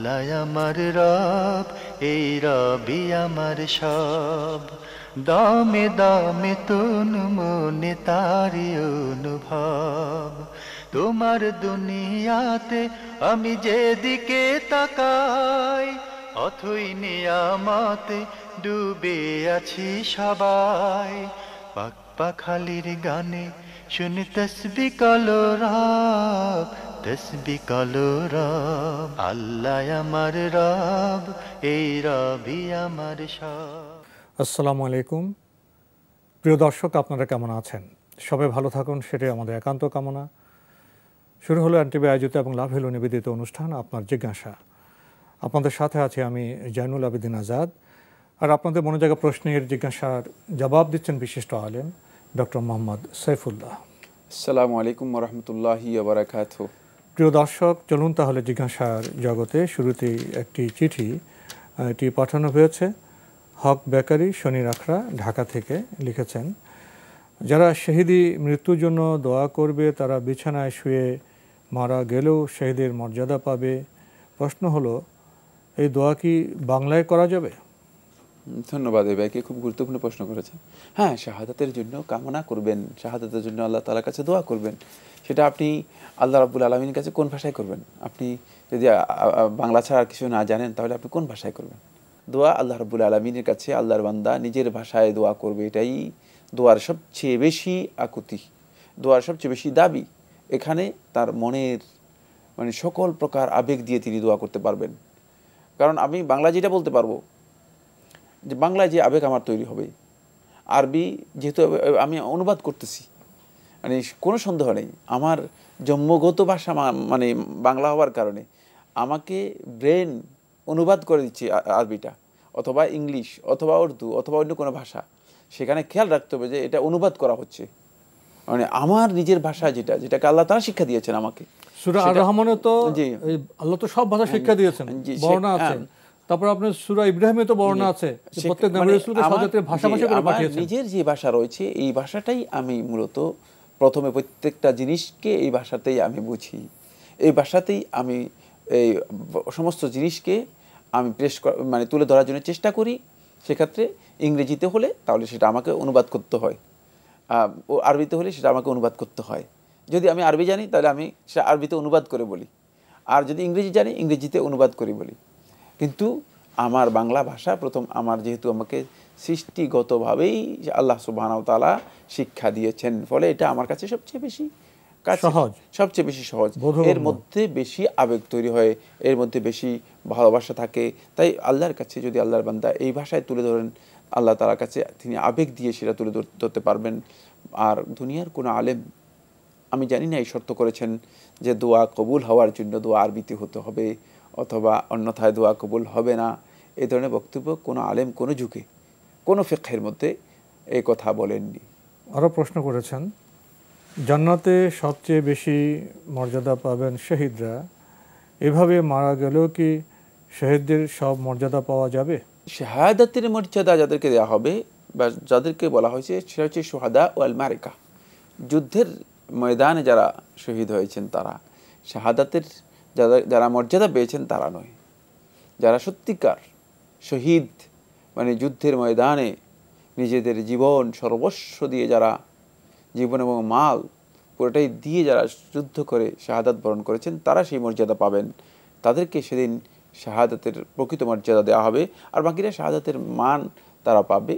আল্লাহ আমার রব, এই রবি আমার সব। দামে দামে তন মনে তারি অনুভব। তোমার দুনিয়াতে আমি যেদিকে তাকাই, অথই নিয়ামতে ডুবে আছি সবাই। পাক পাখালির গানে শুনি তসবিহ কলরব, তসবিহ কলরব। আল্লাহ আমার রব, এই রবি আমার সব। আসসালামু আলাইকুম প্রিয় দর্শক, আপনারা কেমন আছেন? সবাই ভালো থাকুন, সেটাই আমাদের একান্ত কামনা। শুরু হলো এনটিভি আয়োজিত এবং লাভ হলো নিবেদিত অনুষ্ঠান আপনার জিজ্ঞাসা। আপনাদের সাথে আছি আমি জয়নুল আবেদিন আজাদ। আর আপনাদের মনে জায়গা প্রশ্নের জিজ্ঞাসার জবাব দিচ্ছেন বিশিষ্ট আলেম ডক্টর মোহাম্মদ সাইফুল্লাহ। আসসালামু আলাইকুম ওরহমতুল্লাহি ওয়া বারাকাতুহু। প্রিয় দর্শক, চলুন তাহলে জিজ্ঞাসার জগতে। শুরুতেই একটি চিঠি এটি পাঠানো হয়েছে হক বেকারি শনি রাখরা, ঢাকা থেকে লিখেছেন, যারা শহীদি মৃত্যুর জন্য দোয়া করবে তারা বিছানায় শুয়ে মারা গেলেও শহীদের মর্যাদা পাবে। প্রশ্ন হলো, এই দোয়া কি বাংলায় করা যাবে? ধন্যবাদ, এই ভাইকে খুব গুরুত্বপূর্ণ প্রশ্ন করেছেন। হ্যাঁ, শাহাদাতের জন্য কামনা করবেন, শাহাদাতের জন্য আল্লাহ তাআলার কাছে দোয়া করবেন। সেটা আপনি আল্লাহ রাব্বুল আলামিনের কাছে কোন ভাষায় করবেন? আপনি যদি বাংলা ছাড়া আর কিছু না জানেন, তাহলে আপনি কোন ভাষায় করবেন? দোয়া আল্লাহ রাব্বুল আলামিনের কাছে আল্লাহর বান্দা নিজের ভাষায় দোয়া করবে, এটাই দোয়ার সবচেয়ে বেশি আকুতি, দোয়ার সবচেয়ে বেশি দাবি। এখানে তার মনের সকল প্রকার আবেগ দিয়ে তিনি দোয়া করতে পারবেন। কারণ আমি বাংলা যেটা বলতে পারবো, যে বাংলায় যে আবেগ আমার তৈরি হবে, আরবি যেহেতু আমি অনুবাদ করতেছি, কোনো সন্দেহ নেই আমার জন্মগত ভাষা বাংলা হওয়ার কারণে আমাকে ব্রেন অনুবাদ করে দিচ্ছে আরবিটা, অথবা ইংলিশ, অথবা উর্দু, অথবা অন্য কোনো ভাষা। সেখানে খেয়াল রাখতে হবে যে এটা অনুবাদ করা হচ্ছে আমার নিজের ভাষা, যেটাকে আল্লাহ তাআলা শিক্ষা দিয়েছেন আমাকে। সূরা আর রহমানে তো আল্লাহ তো সব ভাষা শিক্ষা দিয়েছেন, বর্ণনা আছে। তারপর আপনার সূরা ইব্রাহিমে তো বর্ণনা আছে, প্রত্যেক নবী রাসূলকে সজাতের ভাষাভাষী করে পাঠিয়েছেন। নিজের যে ভাষা রয়েছে এই ভাষাটাই আমি মূলত প্রথমে প্রত্যেকটা জিনিসকে এই ভাষাতেই আমি বুঝি, এই ভাষাতেই আমি এই সমস্ত জিনিসকে আমি তুলে ধরার জন্য চেষ্টা করি। সেক্ষেত্রে ইংরেজিতে হলে তাহলে সেটা আমাকে অনুবাদ করতে হয়, আরবিতে হলে সেটা আমাকে অনুবাদ করতে হয়। যদি আমি আরবি জানি তাহলে আমি সেটা আরবিতে অনুবাদ করে বলি, আর যদি ইংরেজি জানি ইংরেজিতে অনুবাদ করে বলি। কিন্তু আমার বাংলা ভাষা প্রথম, আমার যেহেতু আমাকে সৃষ্টিগতভাবেই আল্লাহ সুবহানাহু ওয়া তাআলা শিক্ষা দিয়েছেন, ফলে এটা আমার কাছে সবচেয়ে বেশি সহজ, সবচেয়ে বেশি সহজ। এর মধ্যে বেশি আবেগ তৈরি হয়, এর মধ্যে বেশি ভালোবাসা থাকে। তাই আল্লাহর কাছে যদি আল্লাহর বান্দা এই ভাষায় তুলে ধরেন, আল্লাহ তাআলার কাছে তিনি আবেগ দিয়ে সেটা তুলে ধরতে পারবেন। আর দুনিয়ার কোনো আলেম আমি জানি না এই শর্ত করেছেন যে দোয়া কবুল হওয়ার জন্য দোয়া আরবিতে হতে হবে, অথবা অন্যথায় দোয়া কবুল হবে না। এই ধরনের বক্তব্য কোনো আলেম কোনো যুগে কোনো ফিকহের মধ্যে এই কথা বলেননি। আরও প্রশ্ন করেছেন, জান্নাতে সবচেয়ে বেশি মর্যাদা পাবেন শহীদরা, এভাবে মারা গেলেও কি শহীদদের সব মর্যাদা পাওয়া যাবে? শাহাদাতের মর্যাদা যাদেরকে দেওয়া হবে বা যাদেরকে বলা হয়েছে সেটা হচ্ছে শুহাদা ওয়াল মারিকা, যুদ্ধের ময়দানে যারা শহীদ হয়েছেন তারা। শাহাদাতের যারা মর্যাদা পেয়েছেন তারা নয়। যারা সত্যিকার শহীদ, যুদ্ধের ময়দানে নিজেদের জীবন সর্বস্ব দিয়ে, যারা জীবন এবং মাল পুরোটাই দিয়ে যারা যুদ্ধ করে শাহাদাত বরণ করেছেন, তারা সেই মর্যাদা পাবেন। তাদেরকে সেদিন শাহাদাতের প্রকৃত মর্যাদা দেওয়া হবে। আর বাকিরা শাহাদাতের মান তারা পাবে,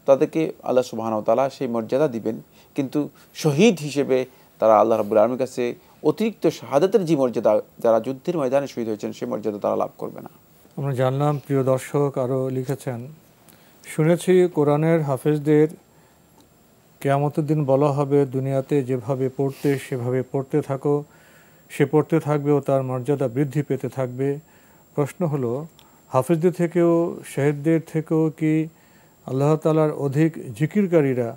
তাদেরকে আল্লাহ সুবহানাহু ওয়া তাআলা সেই মর্যাদা দিবেন। কিন্তু শহীদ হিসেবে তারা আল্লাহ রাব্বুল আলামিনের কাছে অতিরিক্ত শাহাদাতের যে মর্যাদা, যারা যুদ্ধের ময়দানে শহীদ হয়েছেন, সেই মর্যাদা তারা লাভ করবে না। আমরা জানলাম। প্রিয় দর্শক আরও লিখেছেন, শুনেছি কোরআনের হাফেজদের কিয়ামতের দিন বলা হবে, দুনিয়াতে যেভাবে পড়তে সেভাবে পড়তে থাকো, সে পড়তে থাকবে ও তার মর্যাদা বৃদ্ধি পেতে থাকবে। প্রশ্ন হলো, হাফেজদের থেকেও শহীদদের থেকেও কি আল্লাহ তাআলার অধিক জিকিরকারীরা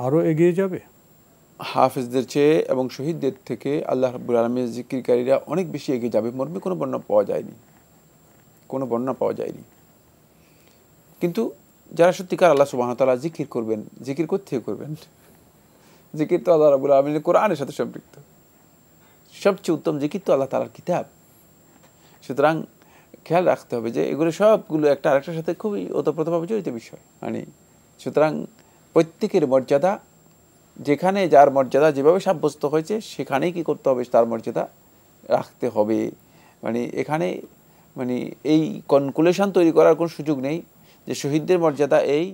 আরও এগিয়ে যাবে? হাফেজদের চেয়ে এবং শহীদদের থেকে আল্লাহ রাব্বুল আলামিনের জিকিরকারীরা অনেক বেশি এগিয়ে যাবে। মর্মে কোনো বর্ণনা পাওয়া যায়নি, কিন্তু যারা সত্যিকার আল্লাহ সুবহানাহু ওয়া তাআলা জিকির করবেন, জিকির কোত্থেকে করবেন? জিকির তো আল্লাহ রাব্বুল আলামিনের কোরআনের সাথে সম্পৃক্ত। সবচেয়ে উত্তম জিকির তো আল্লাহ তাআলার কিতাব। সুতরাং খেয়াল রাখতে হবে যে এগুলো সবগুলো একটা আরেকটার সাথে খুবই ওতপ্রোতভাবে জড়িত বিষয়। মানে সুতরাং প্রত্যেকের মর্যাদা, যেখানে যার মর্যাদা যেভাবে সাব্যস্ত হয়েছে সেখানেই কি করতে হবে, তার মর্যাদা রাখতে হবে। মানে এখানে মানে এই কনক্লুশন তৈরি করার কোনো সুযোগ নেই যে শহীদদের মর্যাদা এই,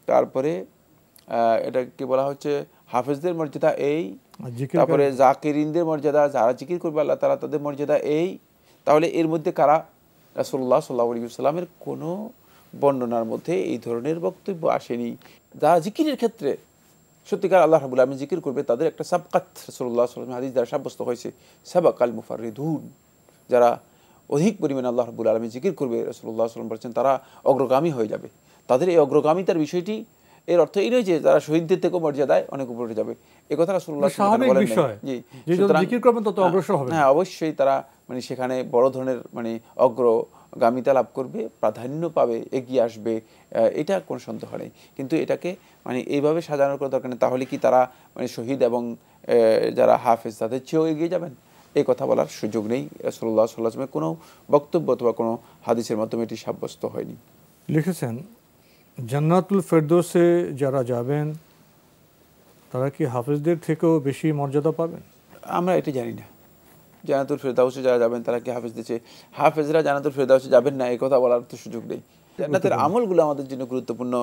তারপরে এটা কি বলা হচ্ছে হাফেজদের মর্যাদা এই, তারপরে জাকিরিনদের মর্যাদা, যারা জিকির করবে আল্লাহ তাআলা তাদের মর্যাদা এই। তাহলে এর মধ্যে কারা? রাসূলুল্লাহ সাল্লাল্লাহু আলাইহি ওয়াসাল্লামের কোনো বর্ণনার মধ্যে এই ধরনের বক্তব্য আসেনি। যারা জিকিরের ক্ষেত্রে সত্যিকার আল্লাহ রাব্বুল আলামিন জিকির করবে তাদের একটা সাবকাত রাসূলুল্লাহ সাল্লাল্লাহু আলাইহি ওয়াসাল্লাম হাদিস দ্বারা সাব্যস্ত হয়েছে, সাবাকাল মুফাররিদুন, যারা অধিক পরিমাণে আল্লাহ রাব্বুল আলামিন জিকির করবে রাসূলুল্লাহ সাল্লাল্লাহু আলাইহি ওয়াসাল্লাম বলেছেন তারা অগ্রগামী হয়ে যাবে। তাদের এই অগ্রগামিতার বিষয়টি এর অর্থ এই নয় যে যারা শহীদদের থেকেও মর্যাদায় অনেক উপরে যাবে, এই কথা রাসূলুল্লাহ সাল্লাল্লাহু আলাইহি ওয়াসাল্লাম বলেন নাই। জি, সুতরাং জিকির করবেন তত অগ্রসর হবে। হ্যাঁ, অবশ্যই তারা মানে সেখানে বড় ধরনের মানে অগ্রগামিতা লাভ করবে, প্রাধান্য পাবে, এগিয়ে আসবে, এটা কোনো সন্দেহ নেই। কিন্তু এটাকে মানে এইভাবে সাজানোর কোনো দরকার নেই। তাহলে কি তারা মানে শহীদ এবং যারা হাফেজ তাদের চেয়েও এগিয়ে যাবেন? এই কথা বলার সুযোগ নেই। রাসূলুল্লাহ সাল্লাল্লাহু আলাইহি ওয়াসাল্লামের কোনো বক্তব্য অথবা কোনো হাদিসের মাধ্যমে এটি সাব্যস্ত হয়নি। লিখেছেন, জান্নাতুল ফেরদৌসে যারা যাবেন তারা কি হাফেজদের থেকেও বেশি মর্যাদা পাবেন? আমরা এটি জানি না। জান্নাতুল ফেরদাউসে যারা যাবেন তারা কি হাফেজদের চেয়ে, হাফেজরা জান্নাতুল ফেরদাউসে যাবেন না এই কথা বলার তো সুযোগ নেই। জান্নাতের আমলগুলো আমাদের জন্য গুরুত্বপূর্ণ।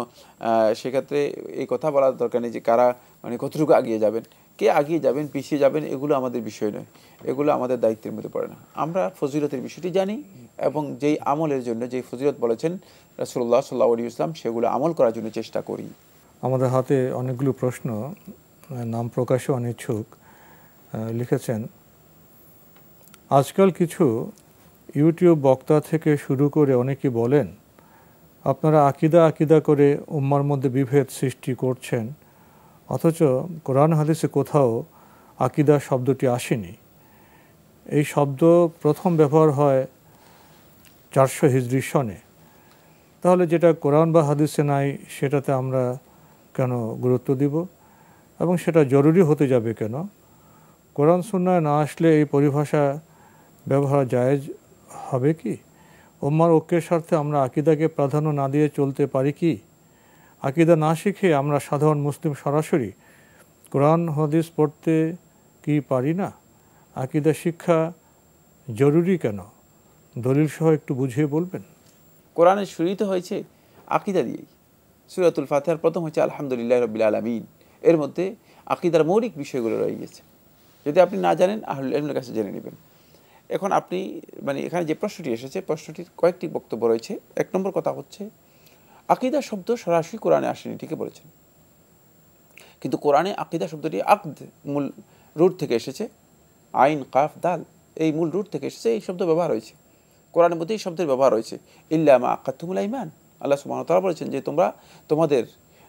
সেক্ষেত্রে এই কথা বলার দরকার নেই যে কারা মানে কতটুকু আগিয়ে যাবেন, কে আগিয়ে যাবেন, পিছিয়ে যাবেন, এগুলো আমাদের বিষয় নয়, এগুলো আমাদের দায়িত্বের মধ্যে পড়ে না। আমরা ফজিলতের বিষয়টি জানি এবং যেই আমলের জন্য যেই ফজিলত বলেছেন রাসূলুল্লাহ সাল্লাল্লাহু আলাইহি ওয়াসাল্লাম সেগুলো আমল করার জন্য চেষ্টা করি। আমাদের হাতে অনেকগুলো প্রশ্ন, নাম প্রকাশে অনিচ্ছুক। লিখেছেন, আজকাল কিছু ইউটিউব বক্তা থেকে শুরু করে অনেকে বলেন আপনারা আকিদা করে উম্মার মধ্যে বিভেদ সৃষ্টি করছেন, অথচ কোরআন হাদিসে কোথাও আকিদা শব্দটি আসেনি। এই শব্দ প্রথম ব্যবহার হয় 400 হিজরি সনে। তাহলে যেটা কোরআন বা হাদিসে নাই সেটাতে আমরা কেন গুরুত্ব দিব এবং সেটা জরুরি হতে যাবে কেন? কোরআন সুন্নায় না আসলে এই পরিভাষা ব্যবহার জায়েজ হবে কি? উম্মার ঐক্যের স্বার্থে আমরা আকিদাকে প্রাধান্য না দিয়ে চলতে পারি কি? আকিদা না শিখে আমরা সাধারণ মুসলিম সরাসরি কোরআন হাদিস পড়তে কি পারি না? আকিদা শিক্ষা জরুরি কেন? দলিল সহ একটু বুঝিয়ে বলবেন। কোরআনের শুরুতে হয়েছে আকিদা দিয়েই। সূরাতুল ফাতিহার প্রথম হচ্ছে আলহামদুলিল্লাহি রাব্বিল আলামিন। এর মধ্যে আকিদার মৌলিক বিষয়গুলো রয়ে গেছে। যদি আপনি না জানেন আহলুল ইলমের কাছে জেনে নেবেন। এখন আপনি মানে এখানে যে প্রশ্নটি এসেছে প্রশ্নটির কয়েকটি বক্তব্য রয়েছে। এক নম্বর কথা হচ্ছে আকিদা শব্দ সরাসরি কোরআনে আসেনি, ঠিকই বলেছেন, কিন্তু কোরআনে আকিদা শব্দটি আকদ মূল রুট থেকে এসেছে, আইন কাফ দাল, এই মূল রুট থেকে এসেছে, এই শব্দ ব্যবহার হয়েছে কোরআনের মধ্যে, এই শব্দের ব্যবহার হয়েছে। ইল্লা মা আকাতুমুল আইমান, আল্লাহ সুবহানাহু ওয়া তাআলা বলেছেন যে তোমরা তোমাদের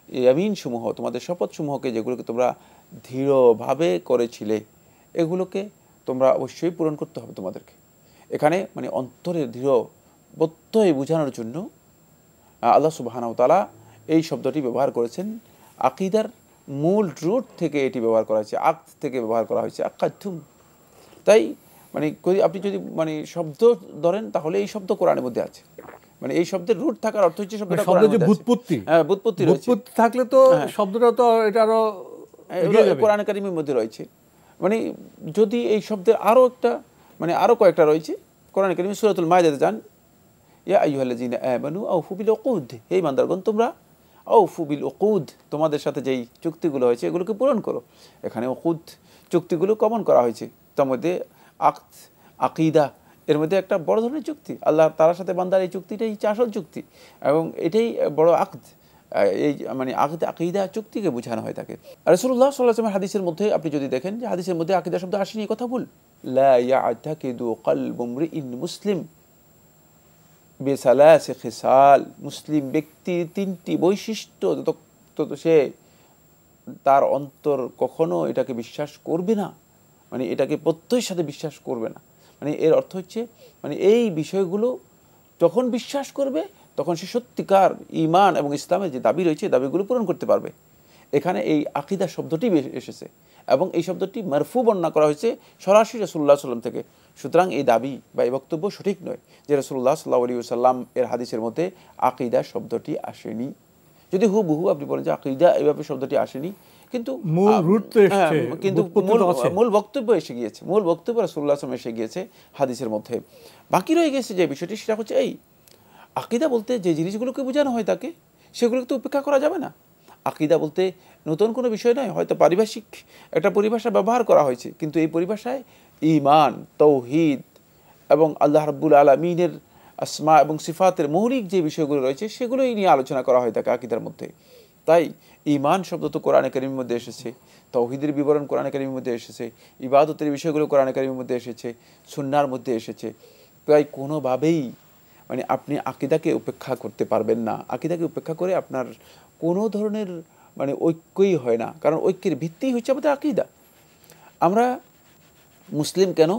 ইয়ামিন সমূহ, তোমাদের শপথ সমূহকে যেগুলোকে তোমরা দৃঢ়ভাবে করেছিলে এগুলোকে তোমরা অবশ্যই পূরণ করতে হবে তোমাদেরকে। এখানে মানে অন্তরের দৃঢ় প্রত্যয় বোঝানোর জন্য আল্লাহ সুবহানাহু ওয়া তাআলা এই শব্দটি ব্যবহার করেছেন। আকিদার মূল রুট থেকে এটি ব্যবহার করা হয়েছে, আকদ থেকে ব্যবহার করা হয়েছে, আকাতুম। তাই মানে আপনি যদি মানে শব্দ ধরেন তাহলে এই শব্দ কোরআনের মধ্যে আছে। মানে এই শব্দের রুট থাকার অর্থ হচ্ছে শব্দটা কোরআনের মধ্যে আছে। বুৎপত্তি, হ্যাঁ, বুৎপত্তি রয়েছে। বুৎপত্তি থাকলে তো শব্দটা তো এটা আরো কোরআন কারীমের মধ্যে রয়েছে। মানে যদি এই শব্দের আরো একটা মানে আরো কয়েকটা রয়েছে কোরআন কারীমে, সূরাতুল মাইদাতে যান, ইয়া আইয়ুহাল্লাযীনা আমানু আউফু বিল উকুদ, হে ইমানদারগণ তোমরা আউফু বিল উকুদ, তোমাদের সাথে যেই চুক্তিগুলো হয়েছে এগুলোকে পূরণ করো। এখানে উকুদ চুক্তিগুলো কমন করা হয়েছে, তার মধ্যে আকদ আকিদা এর মধ্যে একটা বড় ধরনের চুক্তি, আল্লাহ তাআলার সাথে বান্দার এই চুক্তিটাই হচ্ছে আসল চুক্তি এবং এটাই বড় আকদ। এই মানে আকিদা চুক্তিকে বোঝানো হয় থাকে। রাসূলুল্লাহ সাল্লাল্লাহু আলাইহি ওয়াসাল্লামের হাদিসের মধ্যে আপনি যদি দেখেন যে হাদিসের মধ্যে আকিদা শব্দ আসেনি, কথা ভুল। লা ইয়া'তাকিদু কলবু মরিইন মুসলিম বিসালাসি খিসাল, মুসলিম ব্যক্তির তিনটি বৈশিষ্ট্য তো সে তার অন্তর কখনো এটাকে বিশ্বাস করবে না, মানে এটাকে প্রত্যয়ের সাথে বিশ্বাস করবে না। মানে এর অর্থ হচ্ছে মানে এই বিষয়গুলো যখন বিশ্বাস করবে তখন সে সত্যিকার ঈমান এবং ইসলামের যে দাবি রয়েছে দাবিগুলো পূরণ করতে পারবে। এখানে এই আকিদা শব্দটি এসেছে এবং এই শব্দটি মারফু বর্ণনা করা হয়েছে সরাসরি রাসূলুল্লাহ সাল্লাম থেকে। সুতরাং এই দাবি বা এই বক্তব্য সঠিক নয় যে রাসূলুল্লাহ সাল্লাল্লাহু আলাইহি ওয়াসাল্লাম এর হাদিসের মধ্যে আকীদা শব্দটি আসেনি। যদি হুবহু আপনি বলেন যে আকীদা এইভাবে শব্দটি আসেনি, কিন্তু মূল রুট তো এসেছে, কিন্তু ব্যুৎপত্তি তো আছে। মূল বক্তব্য এসে গিয়েছে, মূল বক্তব্য রাসূলুল্লাহ সাল্লাল্লাহু আলাইহি ওয়াসাল্লাম এসে গিয়েছে হাদিসের মধ্যে। বাকি রয়ে গেছে যে বিষয়টি, সেটা হচ্ছে এই আকীদা বলতে যে জিনিসগুলোকে বোঝানো হয় তাকে সেগুলোকে তো উপেক্ষা করা যাবে না। আকীদা বলতে নতুন কোনো বিষয় নয়, হয়তো পারিভাষিক একটা পরিভাষা ব্যবহার করা হয়েছে, কিন্তু এই পরিভাষায় ঈমান, তাওহীদ এবং আল্লাহ রাব্বুল আলামিনের আসমা এবং সিফাতের মৌলিক যে বিষয়গুলো রয়েছে সেগুলোই নিয়ে আলোচনা করা হয় থাকে আকীদার মধ্যে। তাই ঈমান শব্দ তো কোরআনে কারীমের মধ্যে এসেছে, তাওহীদের বিবরণ কোরআনে কারীমের মধ্যে এসেছে, ইবাদতের বিষয়গুলো কোরআনে কারীমের মধ্যে এসেছে, সুন্নাহর মধ্যে এসেছে। তাই কোনোভাবেই মানে আপনি আকীদাকে উপেক্ষা করতে পারবেন না। আকীদাকে উপেক্ষা করে আপনার কোনো ধরনের মানে ঐক্যই হয় না, কারণ ঐক্যের ভিত্তি হচ্ছে আমাদের আকীদা। আমরা মুসলিম কেন?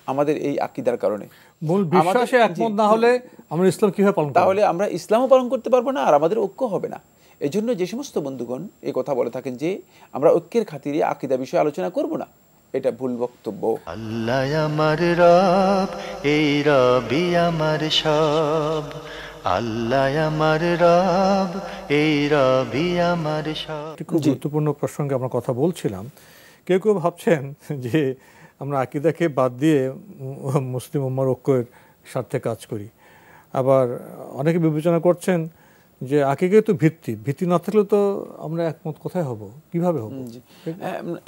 আমাদের এই আকীদার কারণে। মূল বিশ্বাসে একমত না হলে আমরা ইসলাম কিভাবে পালন করব? তাহলে আমরা ইসলামও পালন করতে পারবো না, আর আমাদের ঐক্য হবে না। এজন্য যে সমস্ত বন্ধুগণ এই কথা বলে থাকেন যে আমরা ঐক্যের খাতিরে আকীদা বিষয়ে আলোচনা করব না, এটা ভুল বক্তব্য। আল্লাহ আমার রব, এই রবি আমার সব। আল্লাহ আমার রব, এই রবি আমার সব। একটি খুব গুরুত্বপূর্ণ প্রসঙ্গে আমরা কথা বলছিলাম। কেউ কেউ ভাবছেন যে আমরা আকীদাকে বাদ দিয়ে মুসলিম উম্মার ঐক্যের স্বার্থে কাজ করি। আবার অনেকে বিবেচনা করছেন যে আকীদা তো ভিত্তি না থাকলে তো আমরা একমত কোথায় হব, কিভাবে হব?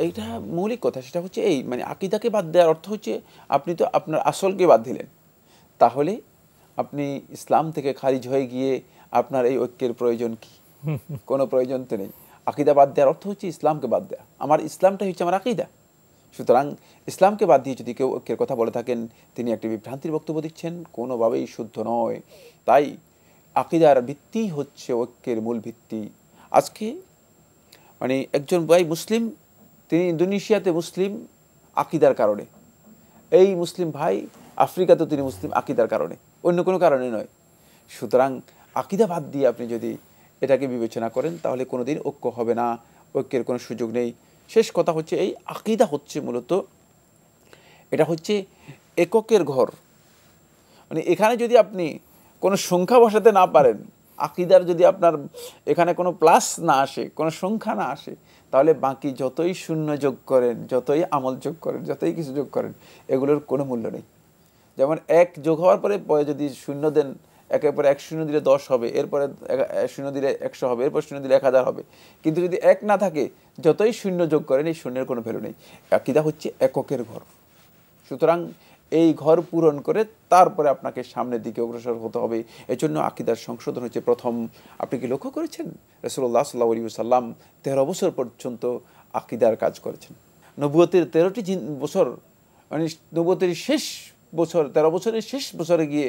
এইটা মৌলিক কথা, সেটা হচ্ছে এই মানে আকীদাকে বাদ দেওয়ার অর্থ হচ্ছে আপনি তো আপনার আসলকে বাদ দিলেন, তাহলে আপনি ইসলাম থেকে খারিজ হয়ে গিয়ে আপনার এই ঐক্যের প্রয়োজন কি? কোনো প্রয়োজন তো নেই। আকীদা বাদ দেওয়ার অর্থ হচ্ছে ইসলামকে বাদ দেওয়া। আমার ইসলামটাই হচ্ছে আমার আকীদা। সুতরাং ইসলামকে বাদ দিয়ে যদি কেউ ঐক্যের কথা বলে থাকেন, তিনি একটি বিভ্রান্তির বক্তব্য দিচ্ছেন, কোনোভাবেই শুদ্ধ নয়। তাই আকীদার ভিত্তি হচ্ছে ঐক্যের মূল ভিত্তি। আজকে মানে একজন ভাই মুসলিম, তিনি ইন্দোনেশিয়াতে মুসলিম আকীদার কারণে, এই মুসলিম ভাই আফ্রিকাতে তিনি মুসলিম আকীদার কারণে, অন্য কোনো কারণে নয়। সুতরাং আকীদা বাদ দিয়ে আপনি যদি এটাকে বিবেচনা করেন তাহলে কোনোদিন ঐক্য হবে না, ঐক্যের কোনো সুযোগ নেই। শেষ কথা হচ্ছে এই আকীদা হচ্ছে মূলত এটা হচ্ছে এককের ঘর। মানে এখানে যদি আপনি কোনো সংখ্যা বসাতে না পারেন, আকীদার যদি আপনার এখানে কোনো প্লাস না আসে, কোনো সংখ্যা না আসে, তাহলে বাকি যতই শূন্য যোগ করেন, যতই আমল যোগ করেন, যতই কিছু যোগ করেন, এগুলোর কোনো মূল্য নেই। যেমন 1 যোগ হওয়ার পরে যদি শূন্য দেন, একের পরে 1 শূন্য দিলে 10 হবে, এরপরে শূন্য দিলে 100 হবে, এরপর শূন্য দিলে 1000 হবে। কিন্তু যদি 1 না থাকে, যতই শূন্য যোগ করেন এই শূন্যের কোনো ভ্যালু নেই। আকীদা হচ্ছে এককের ঘর। সুতরাং এই ঘর পূরণ করে তারপরে আপনাকে সামনের দিকে অগ্রসর হতে হবে। এজন্য আকীদার সংশোধন হচ্ছে প্রথম। আপনি কি লক্ষ্য করেছেন রাসূলুল্লাহ সাল্লাল্লাহু আলাইহি ওয়াসাল্লাম 13 বছর পর্যন্ত আকীদার কাজ করেছেন। নবুয়তের 13টি বছর, মানে নবুয়তের শেষ বছর, 13 বছরের শেষ বছরে গিয়ে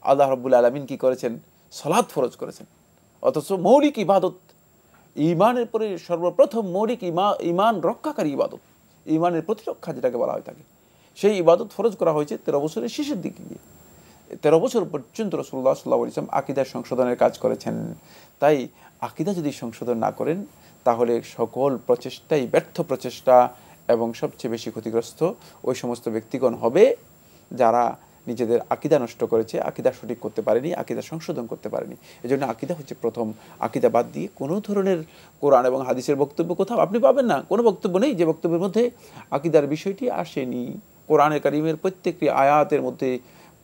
আল্লাহ রাব্বুল আলামিন কি করেছেন? সালাত ফরজ করেছেন। অথচ মৌলিক ইবাদত, ঈমানের পরে সর্বপ্রথম মৌলিক ঈমান রক্ষাকারী ইবাদত, ঈমানের প্রতিরক্ষা যেটাকে বলা হয় থাকে, সেই ইবাদত ফরজ করা হয়েছে 13 বছরের শেষের দিকে গিয়ে। 13 বছর পর্যন্ত রাসূলুল্লাহ সাল্লাল্লাহু আলাইহি ওয়াসাল্লাম আকীদার সংশোধনের কাজ করেছেন। তাই আকীদা যদি সংশোধন না করেন তাহলে সকল প্রচেষ্টাই ব্যর্থ প্রচেষ্টা, এবং সবচেয়ে বেশি ক্ষতিগ্রস্ত ওই সমস্ত ব্যক্তিগণ হবে যারা নিজেদের আকীদা নষ্ট করেছে, আকীদা সঠিক করতে পারেনি, আকীদা সংশোধন করতে পারেনি। এজন্য আকীদা হচ্ছে প্রথম। আকীদা বাদ দিয়ে কোনো ধরনের কোরআন এবং হাদিসের বক্তব্য কোথাও আপনি পাবেন না। কোনো বক্তব্য নেই যে বক্তব্যের মধ্যে আকীদার বিষয়টি আসেনি। কোরআনে কারীমের প্রত্যেকটি আয়াতের মধ্যে,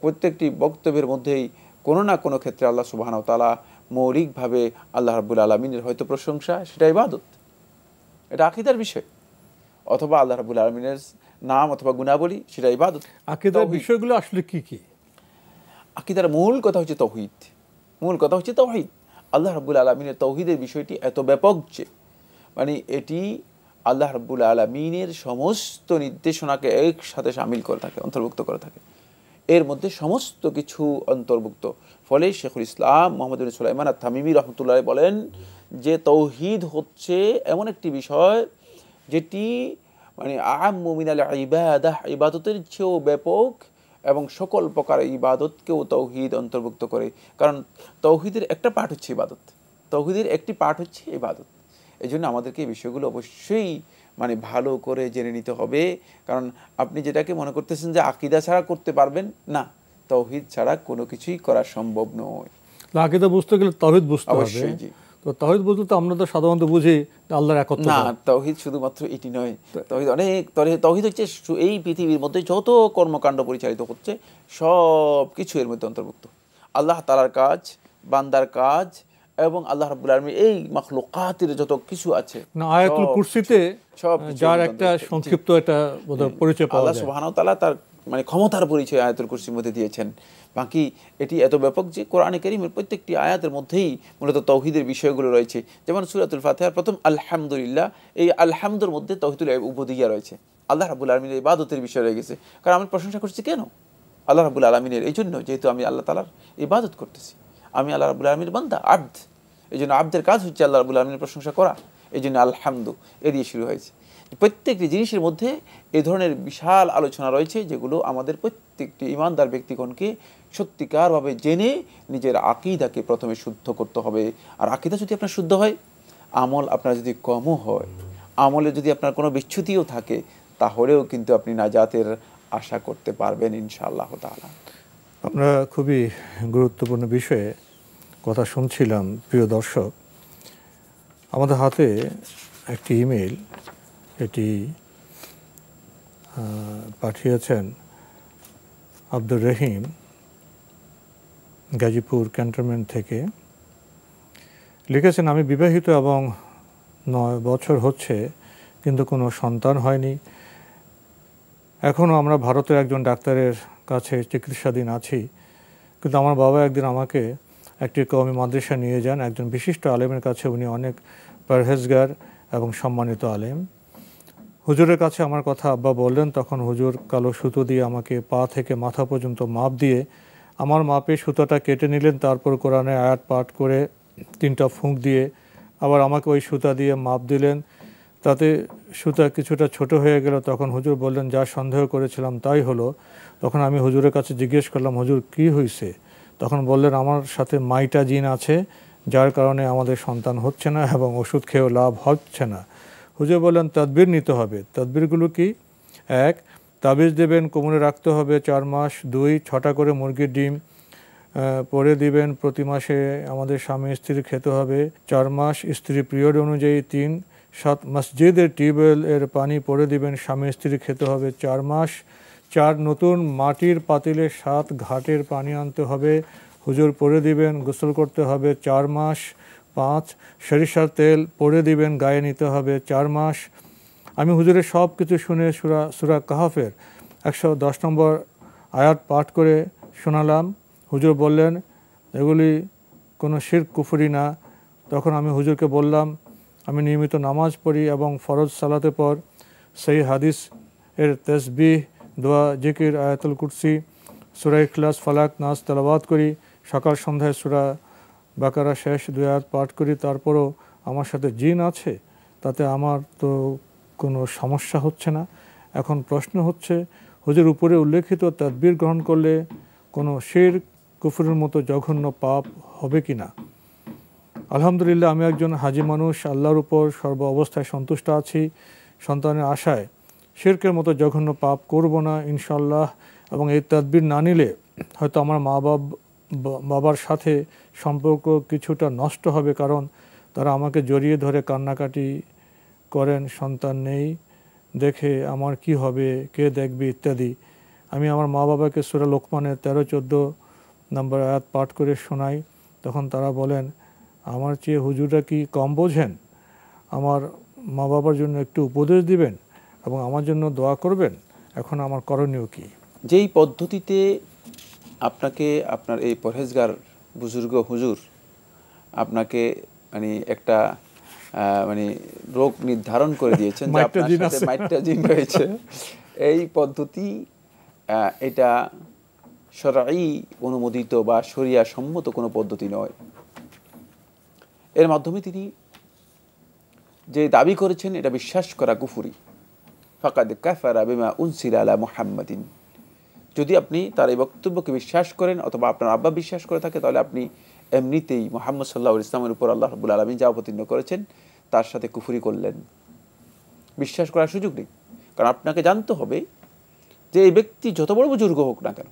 প্রত্যেকটি বক্তব্যের মধ্যেই কোনো না কোনো ক্ষেত্রে আল্লাহ সুবহানাহু ওয়া তাআলা মৌলিকভাবে আল্লাহ রাব্বুল আলামিনের হয়তো প্রশংসা, সেটা ইবাদত, এটা আকীদার বিষয়, অথবা আল্লাহ রাব্বুল আলামিনের নাম অথবা গুণাবলী, সেটা ইবাদত। আকীদার বিষয়গুলো আসলে কি কি? আকীদার মূল কথা হচ্ছে তাওহীদ। মূল কথা হচ্ছে তাওহীদ। আল্লাহ রাব্বুল আলামিনের তাওহীদের বিষয়টি এত ব্যাপক যে মানে এটি আল্লাহ রাব্বুল আলামিনের সমস্ত নির্দেশনাকে একসাথে শামিল করে থাকে, অন্তর্ভুক্ত করে থাকে। এর মধ্যে সমস্ত কিছু অন্তর্ভুক্ত। ফলে শেখুল ইসলাম মুহাম্মদ বিন সুলাইমান আত-তামিমি রাহমাতুল্লাহ বলেন যে তাওহীদ হচ্ছে এমন একটি বিষয় যেটি মানে আ'আম্মু মিনাল ইবাদাহ, ইবাদতের চেয়েও ব্যাপক, এবং সকল প্রকার ইবাদতকেও তাওহীদ অন্তর্ভুক্ত করে। কারণ তাওহীদের একটা পার্ট হচ্ছে ইবাদত, তাওহীদের একটি পার্ট হচ্ছে ইবাদত। এই জন্য আমাদেরকে এই বিষয়গুলো অবশ্যই মানে ভালো করে জেনে নিতে হবে। কারণ আপনি যেটাকে মনে করতেছেন যে আকীদা ছাড়া করতে পারবেন না, তাওহীদ ছাড়া কোনো কিছুই করা সম্ভব নয়। আকীদা বুঝতে গেলে তাওহীদ বুঝতে হবে। অবশ্যই, জি। তো তাওহীদ বুঝতে তো আমরা তো সাধারণত বুঝি আল্লাহর একত্ব। না, তাওহীদ শুধুমাত্র এটি নয়। তাওহীদ অনেক, তাওহীদ হচ্ছে এই পৃথিবীর মধ্যে যত কর্মকাণ্ড পরিচালিত হচ্ছে সব কিছু এর মধ্যে অন্তর্ভুক্ত। আল্লাহ তাআলার কাজ, বান্দার কাজ এবং আল্লাহ রাব্বুল আলামিন এই মাখলুকাতের যত কিছু আছে না, আয়াতুল কুরসিতে সব যার একটা সংক্ষিপ্ত একটা পরিচয় পাওয়া আল্লাহ যায়। সুবহানাহু ওয়া তাআলা তার মানে ক্ষমতার পরিচয় আয়াতুল কুরসির মধ্যে দিয়েছেন। বাকি এটি এত ব্যাপক যে কোরআনে কারীমের প্রত্যেকটি আয়াতের মধ্যেই মূলত তাওহীদের বিষয়গুলো রয়েছে। যেমন সূরাতুল ফাতিহার প্রথম আলহামদুলিল্লাহ, এই আলহামদুর মধ্যে তাওহীদুল উবুদিয়্যা রয়েছে। আল্লাহ রাব্বুল আলামিনের ইবাদতের বিষয় রয়ে গেছে। কারণ আমি প্রশংসা করছি কেন? আল্লাহ রাব্বুল আলামিনের, এই জন্য যেহেতু আমি আল্লাহ তাআলার ইবাদত করতেছি, আমি আল্লাহ রাব্বুল আলামিনের বান্দা, আবদ। এই জন্য আবদের কাজ হচ্ছে আল্লাহ রাব্বুল আলামিনের প্রশংসা করা। এই জন্য আলহামদু এ দিয়ে শুরু হয়েছে। প্রত্যেকটি জিনিসের মধ্যে এই ধরনের বিশাল আলোচনা রয়েছে, যেগুলো আমাদের প্রত্যেকটি ইমানদার ব্যক্তিগণকে সত্যিকারভাবে জেনে নিজের আকীদাকে প্রথমে শুদ্ধ করতে হবে। আর আকীদা যদি আপনার শুদ্ধ হয়, আমল আপনার যদি কমও হয়, আমলে যদি আপনার কোনো বিচ্যুতিও থাকে, তাহলেও কিন্তু আপনি নাজাতের আশা করতে পারবেন ইনশাআল্লাহ তাআলা। আমরা খুবই গুরুত্বপূর্ণ বিষয়ে কথা শুনছিলাম। প্রিয় দর্শক, আমাদের হাতে একটি ইমেল, এটি পাঠিয়েছেন আব্দুর রহিম, গাজীপুর ক্যান্টনমেন্ট থেকে। লিখেছেন, আমি বিবাহিত এবং 9 বছর হচ্ছে, কিন্তু কোনো সন্তান হয়নি। এখনও আমরা ভারতের একজন ডাক্তারের কাছে চিকিৎসাধীন আছি। কিন্তু আমার বাবা একদিন আমাকে একটি কওমি মাদ্রাসা নিয়ে যান, একজন বিশিষ্ট আলেমের কাছে। উনি অনেক পরহেজগার এবং সম্মানিত আলেম। হুজুরের কাছে আমার কথা আব্বা বললেন। তখন হুজুর কালো সুতো দিয়ে আমাকে পা থেকে মাথা পর্যন্ত মাপ দিয়ে আমার মাপে সুতোটা কেটে নিলেন। তারপর কোরআনের আয়াত পাঠ করে 3টা ফুঁক দিয়ে আবার আমাকে ওই সুতা দিয়ে মাপ দিলেন। তাতে সুতা কিছুটা ছোট হয়ে গেল। তখন হুজুর বললেন, যা সন্দেহ করেছিলাম তাই হলো। তখন আমি হুজুরের কাছে জিজ্ঞেস করলাম, হুজুর কী হয়েছে? তখন বললেন, আমার সাথে মাইটা জিন আছে, যার কারণে আমাদের সন্তান হচ্ছে না এবং ওষুধ খেয়েও লাভ হচ্ছে না। হুজুর বললেন, তদবির নিতে হবে। তদবিরগুলো কি? 1, তাবিজ দেবেন, কোমরে রাখতে হবে 4 মাস। 2, 6টা করে মুরগির ডিম পরে দিবেন। প্রতি মাসে আমাদের স্বামী স্ত্রী খেতে হবে 4 মাস, স্ত্রী পিরিয়ড অনুযায়ী। 3, 7 মসজিদের টিউবওয়েল এর পানি পরে দিবেন, স্বামী স্ত্রী খেতে হবে 4 মাস। 4, নতুন মাটির পাতিলে 7 ঘাটের পানি আনতে হবে, হুজুর পরে দিবেন, গোসল করতে হবে 4 মাস। 5, সরিষার তেল পরে দিবেন, গায়ে নিতে হবে 4 মাস। আমি হুজুরের সব কিছু শুনে সূরা কাহফের 110 নম্বর আয়াত পাঠ করে শোনালাম। হুজুর বললেন, এগুলি কোনো শিরক কুফরি না। তখন আমি হুজুরকে বললাম, আমি নিয়মিত নামাজ পড়ি এবং ফরজ সালাতে পর সেই হাদিস এর তাসবিহ, দোয়া, জিকির, আয়াতুল কুরসি, সূরা ইখলাস, ফালাক, নাস তেলাওয়াত করি। সকাল সন্ধ্যায় সূরা বাকারা শেষ 2 আয়াত পাঠ করি। তারপরও আমার সাথে জিন আছে, তাতে আমার তো কোনো সমস্যা হচ্ছে না। এখন প্রশ্ন হচ্ছে, হুজুর উপরে উল্লেখিত তাদবির গ্রহণ করলে কোনো শিরক কুফরের মতো জঘন্য পাপ হবে কি না? আলহামদুলিল্লাহ, আমি একজন হাজি মানুষ, আল্লাহর উপর সর্ব অবস্থায় সন্তুষ্ট আছি। সন্তানের আশায় শিরকের মতো জঘন্য পাপ করব না ইনশাআল্লাহ। এবং এই তাদবির না নিলে হয়তো আমার বাবার সাথে সম্পর্ক কিছুটা নষ্ট হবে, কারণ তারা আমাকে জড়িয়ে ধরে কান্নাকাটি করেন, সন্তান নেই দেখে আমার কি হবে, কে দেখবে ইত্যাদি। আমি আমার মা বাবাকে সূরা লোকমানের 13-14 নম্বর আয়াত পাঠ করে শোনাই। তখন তারা বলেন, আমার চেয়ে হুজুররা কি কম বোঝেন? আমার মা বাবার জন্য একটু উপদেশ দিবেন এবং আমার জন্য দোয়া করবেন। এখন আমার করণীয় কি? যেই পদ্ধতিতে আপনাকে আপনার এই পরহেজগার বুজুর্গ হুজুর আপনাকে মানে একটা মানে রোগ নির্ধারণ করে দিয়েছেন যে আপনার সাথে মাইটটা জিন রয়েছে, এই পদ্ধতি এটা শরঈ অনুমোদিত বা শরিয়া সম্মত কোনো পদ্ধতি নয়। এর মাধ্যমে তিনি যে দাবি করেছেন এটা বিশ্বাস করা কুফরি। ফাকাদ কাফারা বিমা উনসিলা আলা মুহাম্মাদিন। যদি আপনি তার এই বক্তব্যকে বিশ্বাস করেন অথবা আপনার আব্বা বিশ্বাস করে থাকে, তাহলে আপনি এমনিতেই মুহাম্মদ সাল্লাল্লাহু আলাইহি ওয়াসাল্লামের উপর আল্লাহ রাব্বুল আলামিন যা অবতীর্ণ করেছেন তার সাথে কুফরি করলেন। বিশ্বাস করার সুযোগ নেই। কারণ আপনাকে জানতে হবে যে এই ব্যক্তি যত বড় বুজুর্গ হোক না কেন,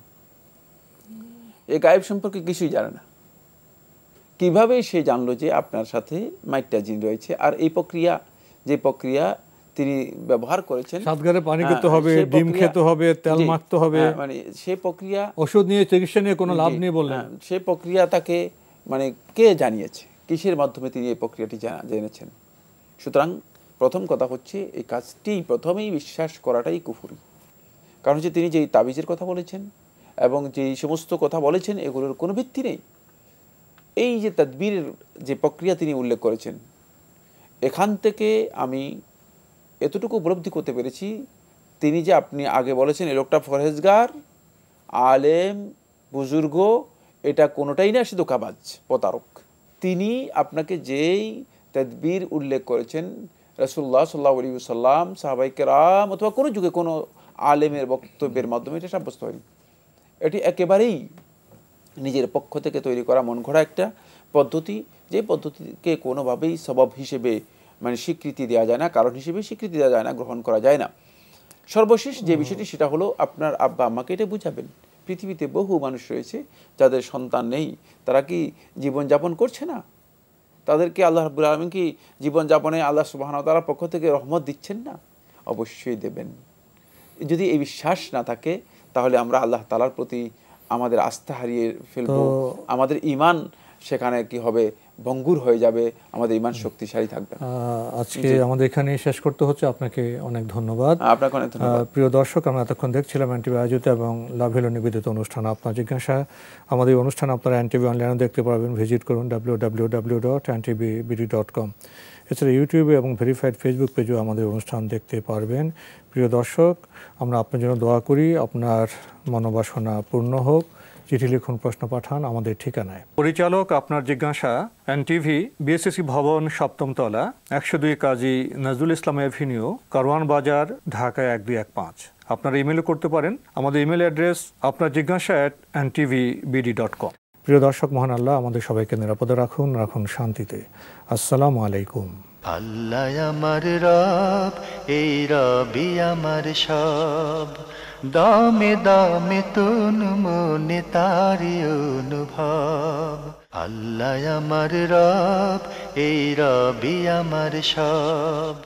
এই গায়েব সম্পর্কে কিছুই জানে না। কিভাবে সে জানলো যে আপনার সাথে মাইটটা জিন রয়েছে? আর এই প্রক্রিয়া, যে প্রক্রিয়া তিনি ব্যবহার করেছেন, সাতগারে পানি খেতে হবে, ডিম খেতে হবে, তেল মাখতে হবে, মানে সেই প্রক্রিয়া, ওষুধ নিয়ে চিকিৎসা নিয়ে কোনো লাভ নেই বললেন। সেই প্রক্রিয়া তাকে মানে কে জানিয়েছে, কিসের মাধ্যমে তিনি এই প্রক্রিয়াটি জেনেছেন? সুতরাং প্রথম কথা হচ্ছে এই কাজটি প্রথমেই বিশ্বাস করাটাই কুফরি। কারণ হচ্ছে তিনি যেই তাবিজের কথা বলেছেন এবং যেই সমস্ত কথা বলেছেন এগুলোর কোনো ভিত্তি নেই। এই যে তাদবীরের যে প্রক্রিয়া তিনি উল্লেখ করেছেন, এখান থেকে আমি এতটুকু উপলব্ধি করতে পেরেছি, তিনি যে আপনি আগে বলেছেন এই লোকটা ফরহেজগার, আলেম, বুজুর্গ, এটা কোনোটাই না, সে ধোঁকাবাজ, প্রতারক। তিনি আপনাকে যেই তাদবীর উল্লেখ করেছেন রাসূলুল্লাহ সাল্লাল্লাহু আলাইহি ওয়াসাল্লাম, সাহাবায়ে কেরাম অথবা কোনো যুগে কোনো আলেমের বক্তব্যের মাধ্যমে এটা সাব্যস্ত হয়নি। এটি একেবারেই নিজের পক্ষ থেকে তৈরি করা মন গড়া একটা পদ্ধতি, যে পদ্ধতিকে কোনোভাবেই সবব হিসেবে মানে স্বীকৃতি দেওয়া যায় না, কারণ হিসেবে স্বীকৃতি দেওয়া যায় না, গ্রহণ করা যায় না। সর্বশেষ যে বিষয়টি সেটা হলো আপনার আব্বা আম্মাকে এটা বুঝাবেন। পৃথিবীতে বহু মানুষ রয়েছে যাদের সন্তান নেই, তারা কি জীবনযাপন করছে না? তাদেরকে আল্লাহ রাব্বুল আলামিন কি জীবনযাপনে আল্লাহ সুবহানাহু ওয়া তাআলার পক্ষ থেকে রহমত দিচ্ছেন না? অবশ্যই দেবেন। যদি এই বিশ্বাস না থাকে তাহলে আমরা আল্লাহ তাআলার প্রতি আমাদের আস্থা হারিয়ে ফেলবো, আমাদের ঈমান সেখানে কি হবে, ভঙ্গুর হয়ে যাবে, আমাদের ঈমান শক্তিশালী থাকবে। আজকে আমাদের এখানে শেষ করতে হচ্ছে। আপনাকে অনেক ধন্যবাদ। আপনাকে অনেক ধন্যবাদ। প্রিয় দর্শক, আমরা এতক্ষণ দেখছিলাম এনটিভি আয়োজিত এবং লাভ হলো নিবেদিত অনুষ্ঠান আপনার জিজ্ঞাসা। আমাদের এই অনুষ্ঠান আপনারা এনটিভি অনলাইনে দেখতে পারবেন। ভিজিট করুন www.ntvbd.com। এছাড়া ইউটিউবে এবং ভেরিফাইড ফেসবুক পেজেও আমাদের অনুষ্ঠান দেখতে পারবেন। প্রিয় দর্শক, আমরা আপনার জন্য দোয়া করি, আপনার মনোবাসনা পূর্ণ হোক। চিঠি লিখুন, প্রশ্ন পাঠান আমাদের ঠিকানায়। পরিচালক আপনার জিজ্ঞাসা, এনটিভি, বিএসসি ভবন, 7ম তলা, 102 কাজী নজরুল ইসলাম এভিনিউ, কারওয়ান বাজার, ঢাকা 1215। আপনারা ইমেল করতে পারেন। আমাদের ইমেল অ্যাড্রেস আপনার জিজ্ঞাসা @ntvbd.com। প্রিয় দর্শক, মহান আল্লাহ আমাদের সবাইকে নিরাপদে রাখুন, রাখুন শান্তিতে। আসসালামু আলাইকুম। আল্লাহ আমার রব, এই রবি আমার সব, দামে দামে তুন মনে তারি অনুভব। আল্লাহ আমার রব, এই রবি আমার সব।